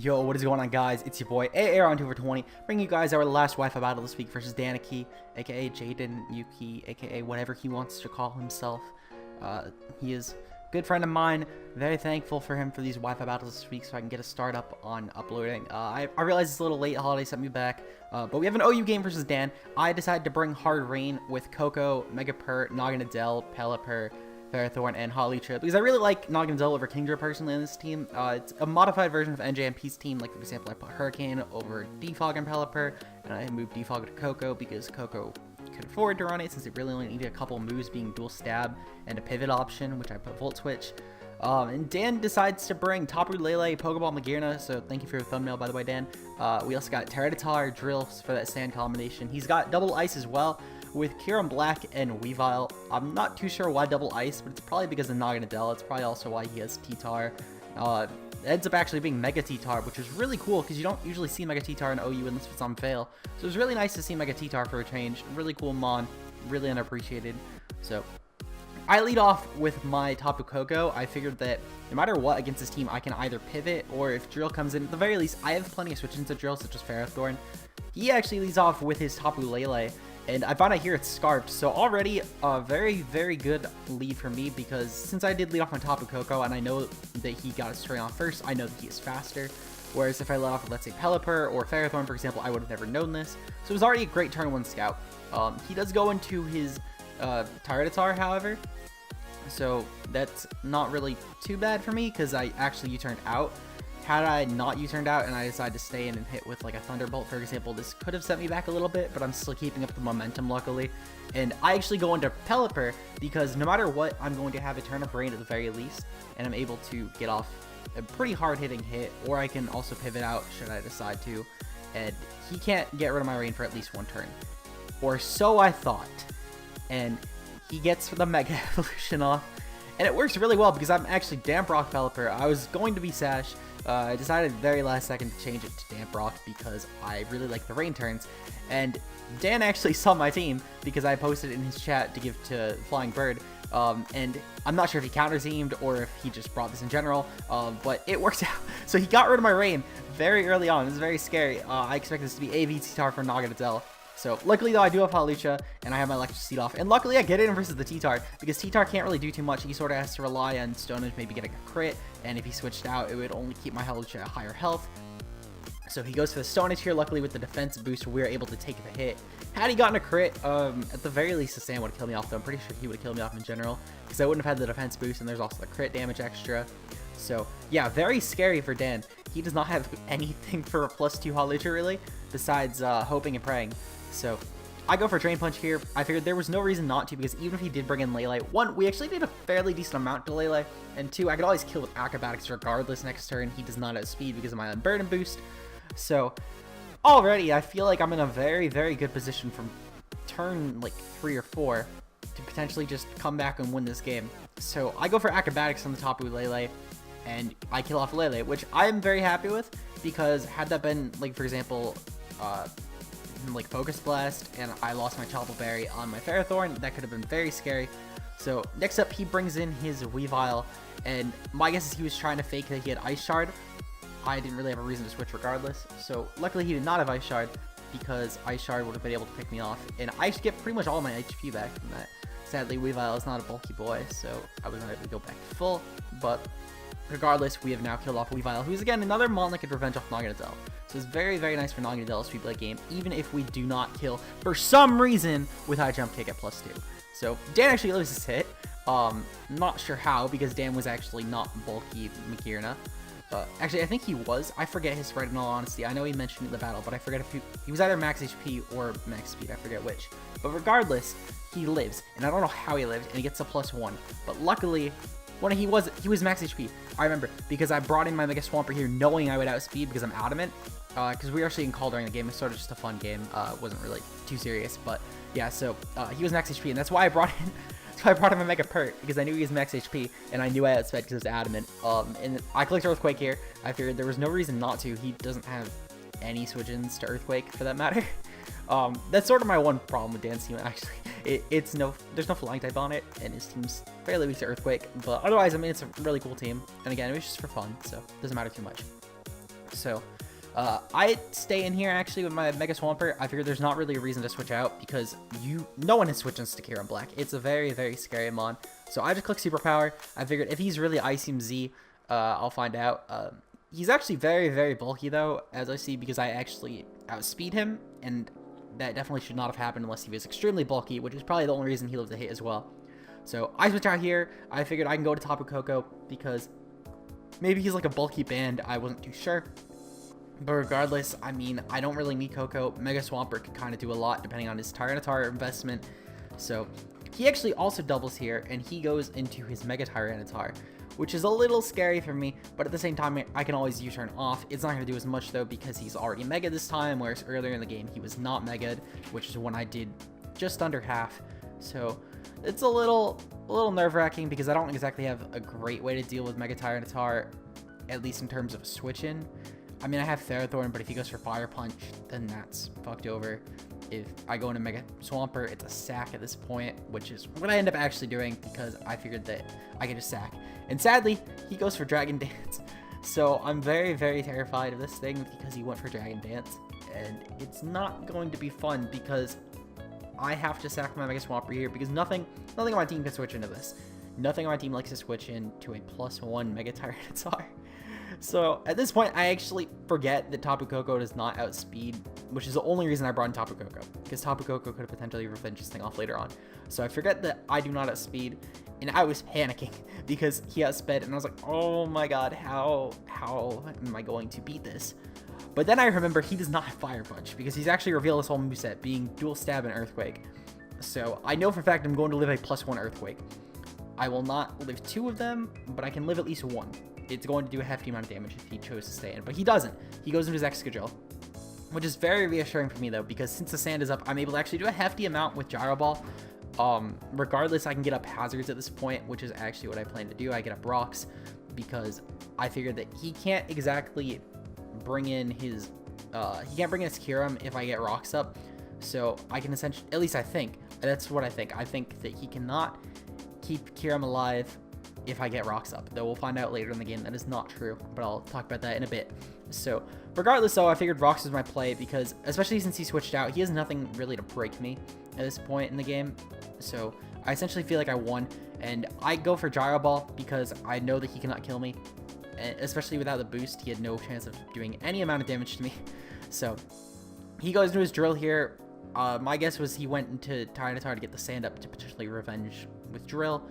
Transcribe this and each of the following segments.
Yo, what is going on, guys? It's your boy AAron2420, bringing you guys our last Wi-Fi battle this week versus Danekii, aka Jaden, Yuki, aka whatever he wants to call himself. He is a good friend of mine. Very thankful for him for these Wi-Fi battles this week so I can get a start up on uploading. I realize it's a little late, holiday sent me back, but we have an OU game versus Dan. I decided to bring Hard Rain with Coco, Megapert, Naganadel, Pelipper, Ferrothorn, and Hawlucha, because I really like Naganadel over Kingdra personally on this team. It's a modified version of NJMP's team. Like, for example, I put Hurricane over Defog and Pelipper, and I moved Defog to Coco because Coco could afford to run it since it really only needed a couple moves, being dual stab and a pivot option, which I put Volt Switch. And Dan decides to bring Tapu Lele, Pokeball Magearna, so thank you for your thumbnail, by the way, Dan. We also got Tyranitar, Drills for that sand combination. He's got double ice as well, with Kyurem-Black and Weavile. I'm not too sure why double ice, but it's probably because of Naganadel. It's probably also why he has T-Tar. It ends up actually being Mega T-Tar, which is really cool because you don't usually see Mega T-Tar in OU unless it's on fail. So it's really nice to see Mega T-Tar for a change. Really cool mon, really underappreciated. So I lead off with my Tapu Koko. I figured that no matter what against this team, I can either pivot, or if Drill comes in, at the very least, I have plenty of switch-ins to Drill, such as Ferrothorn. He actually leads off with his Tapu Lele, and I found out here it's Scarfed, so already a very, very good lead for me, because since I did lead off on Tapu Koko, and I know that he got his turn on first, I know that he is faster. Whereas if I led off with, let's say, Pelipper or Ferrothorn, for example, I would have never known this. So it was already a great turn one scout. He does go into his Tyranitar, however, so that's not really too bad for me, because I actually U-turned out. Had I not U-turned out and I decided to stay in and hit with like a Thunderbolt, for example, this could have sent me back a little bit, but I'm still keeping up the momentum, luckily. And I actually go into Pelipper because no matter what, I'm going to have a turn of rain at the very least, and I'm able to get off a pretty hard-hitting hit, or I can also pivot out should I decide to, and he can't get rid of my rain for at least one turn. Or so I thought. And he gets the Mega Evolution off, and it works really well because I'm actually Damp Rock Pelipper. I was going to be Sash. I decided very last second to change it to Damp Rock because I really like the rain turns, and Dan actually saw my team because I posted it in his chat to give to Flying Bird, and I'm not sure if he counter-teamed or if he just brought this in general, but it worked out. So he got rid of my rain very early on. This is very scary. I expect this to be AV T-Tar for Naganadel. So luckily though, I do have Hawlucha and I have my Electric Seed off, and luckily I get it in versus the T-Tar because T-Tar can't really do too much. He sort of has to rely on Stone Edge maybe getting a crit, and if he switched out, it would only keep my Hawlucha at higher health. So he goes for the Stone Edge here. Luckily with the defense boost, we were able to take the hit. Had he gotten a crit, at the very least the Sand would have killed me off, though. I'm pretty sure he would have killed me off in general because I wouldn't have had the defense boost, and there's also the crit damage extra. So yeah, very scary for Dan. He does not have anything for a +2 Hawlucha really, besides hoping and praying. So I go for Drain Punch here. I figured there was no reason not to, because even if he did bring in Lele, one, we actually did a fairly decent amount to Lele, and two, I could always kill with Acrobatics regardless next turn. He does not have speed because of my Unburden boost. So already I feel like I'm in a very, very good position from turn like 3 or 4 to potentially just come back and win this game. So I go for Acrobatics on the Tapu Lele, and I kill off Lele, which I'm very happy with, because had that been, like, for example, like Focus Blast, and I lost my Chople Berry on my Ferrothorn, that could have been very scary. So next up, he brings in his Weavile, and my guess is he was trying to fake that he had Ice Shard. I didn't really have a reason to switch regardless, so luckily he did not have Ice Shard, because Ice Shard would have been able to pick me off, and I get pretty much all my HP back from that. Sadly, Weavile is not a bulky boy, so I was not able to go back to full, but regardless, we have now killed off Weavile, who's again another mon that could revenge off Naganadel. So it's very, very nice for Naganadel to sweep that game, even if we do not kill, for some reason, with High Jump Kick at +2. So Dan actually lives this hit. Not sure how, because Dan was actually not bulky Magearna. Actually, I think he was. I forget his spread in all honesty. I know he mentioned it in the battle, but I forget if he was either max HP or max speed. I forget which. But regardless, he lives, and I don't know how he lived, and he gets a +1. But luckily, when he was max HP, I remember, because I brought in my Mega Swampert here knowing I would outspeed because I'm adamant. Because we were actually in call during the game. It's sort of just a fun game. It wasn't really too serious, but yeah. So he was max HP, and that's why I brought in. That's why I brought him a Mega Pert, because I knew he was max HP, and I knew I outsped because I was adamant. And I clicked Earthquake here. I figured there was no reason not to. He doesn't have any switch-ins to Earthquake for that matter. That's sort of my one problem with Dan's team, actually. There's no flying type on it, and his team's fairly weak to Earthquake, but otherwise, I mean, it's a really cool team, and again, it was just for fun, so it doesn't matter too much. So I stay in here actually with my Mega Swampert. I figured there's not really a reason to switch out because no one has switched into Kyurem-Black. It's a very, very scary mon. So I just click Superpower. I figured if he's really Iceam Z, I'll find out. He's actually very, very bulky though, as I see, because I actually outspeed him, and that definitely should not have happened unless he was extremely bulky, which is probably the only reason he lived the hit as well. So I switch out here. I figured I can go to Tapu Koko because maybe he's like a bulky band. I wasn't too sure. But regardless, I mean, I don't really need Koko. Mega Swampert could kind of do a lot depending on his Tyranitar investment. So he actually also doubles here, and he goes into his Mega Tyranitar, which is a little scary for me, but at the same time, I can always U-turn off. It's not going to do as much, though, because he's already Mega this time, whereas earlier in the game, he was not Mega'd, which is when I did just under half. So it's a little nerve-wracking because I don't exactly have a great way to deal with Mega Tyranitar, at least in terms of switch-in. I mean, I have Ferrothorn, but if he goes for Fire Punch, then that's fucked over. If I go into Mega Swampert, it's a sack at this point, which is what I end up actually doing because I figured that I could just sack. And sadly, he goes for Dragon Dance. So I'm very, very terrified of this thing because he went for Dragon Dance. And it's not going to be fun because I have to sack my Mega Swampert here because nothing on my team can switch into this. Nothing on my team likes to switch into a +1 Mega Tyranitar. So at this point, I actually forget that Tapu Koko does not outspeed, which is the only reason I brought in Tapu Koko, because Tapu Koko could have potentially revenged this thing off later on. So I forget that I do not outspeed, and I was panicking because he outsped, and I was like, oh my god, how am I going to beat this? But then I remember he does not have Fire Punch, because he's actually revealed his whole moveset, being Dual Stab and Earthquake. So I know for a fact I'm going to live a +1 Earthquake. I will not live 2 of them, but I can live at least 1. It's going to do a hefty amount of damage if he chose to stay in, but he doesn't. He goes into his Excadrill, which is very reassuring for me though, because since the sand is up, I'm able to actually do a hefty amount with Gyro Ball. Regardless, I can get up hazards at this point, which is actually what I plan to do. I get up rocks because I figured that he can't exactly bring in his Kyurem if I get rocks up. So I can essentially, at least I think, that's what I think. I think that he cannot keep Kyurem alive if I get rocks up, though we'll find out later in the game that is not true, but I'll talk about that in a bit. So regardless though, I figured rocks was my play because, especially since he switched out, he has nothing really to break me at this point in the game. So I essentially feel like I won, and I go for Gyro Ball because I know that he cannot kill me, and especially without the boost, he had no chance of doing any amount of damage to me. So he goes into his drill here. My guess was he went into Tyranitar to get the sand up to potentially revenge with drill.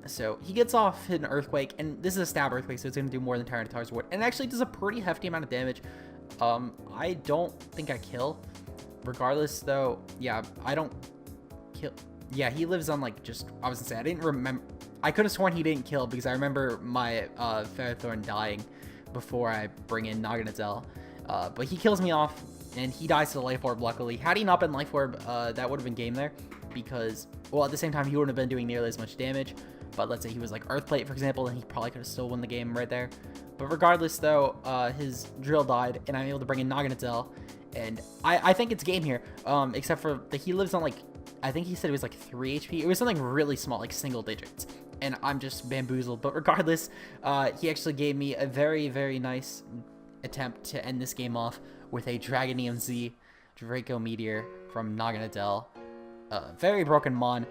So he gets off an Earthquake, and this is a stab Earthquake, so it's going to do more than Tyranitar's would, and it actually does a pretty hefty amount of damage. I don't think I kill. Regardless, though, yeah, I don't kill. Yeah, he lives on, like, just, I was going to say, I didn't remember. I could have sworn he didn't kill, because I remember my Ferrothorn dying before I bring in Naganadel. But he kills me off, and he dies to the Life Orb, luckily. Had he not been Life Orb, that would have been game there, because, well, at the same time, he wouldn't have been doing nearly as much damage. But let's say he was like Earth Plate, for example, then he probably could have still won the game right there. But regardless, though, his drill died, and I'm able to bring in Naganadel, and I think it's game here, except for that he lives on, like, I think he said it was like 3 HP. It was something really small, like single digits, and I'm just bamboozled. But regardless, he actually gave me a very, very nice attempt to end this game off with a Dragonium Z Draco Meteor from Naganadel. Very broken mon.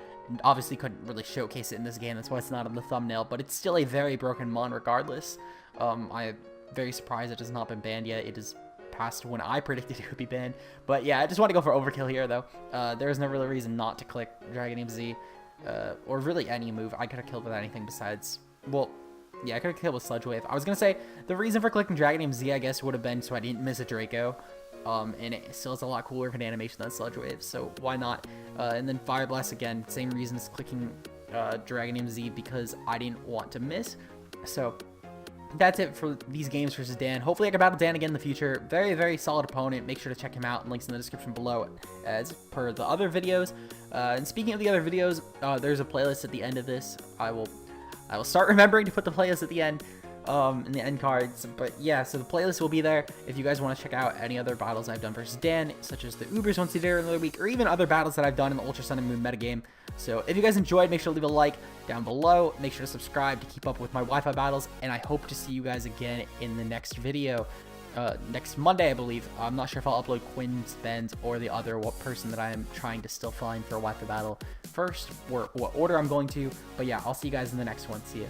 Obviously couldn't really showcase it in this game, that's why it's not on the thumbnail, but it's still a very broken mon regardless. I'm very surprised it has not been banned yet. It is past when I predicted it would be banned. But yeah, I just want to go for overkill here though. There is no real reason not to click Dragonium Z, or really any move. I could have killed with anything besides, well, yeah, I could have killed with Sludge Wave. I was going to say, the reason for clicking Dragonium Z, I guess, would have been so I didn't miss a Draco. And it still is a lot cooler of an animation than Sludge Wave, so why not? And then Fire Blast again, same reasons, clicking Dragonium Z because I didn't want to miss. So that's it for these games versus Dan. Hopefully I can battle Dan again in the future. Very, very solid opponent. Make sure to check him out. Links in the description below as per the other videos. And speaking of the other videos, there's a playlist at the end of this. I will start remembering to put the playlist at the end. In the end cards, but yeah, so the playlist will be there if you guys want to check out any other battles I've done versus Dan, such as the Ubers once a day or another week, or even other battles that I've done in the Ultra Sun and Moon metagame. So if you guys enjoyed, make sure to leave a like down below, make sure to subscribe to keep up with my Wi-Fi battles, and I hope to see you guys again in the next video. next Monday, I believe. I'm not sure if I'll upload Quinn's, Ben's, or the other person that I am trying to still find for Wi-Fi battle first, or what order I'm going to. But yeah, I'll see you guys in the next one. See ya.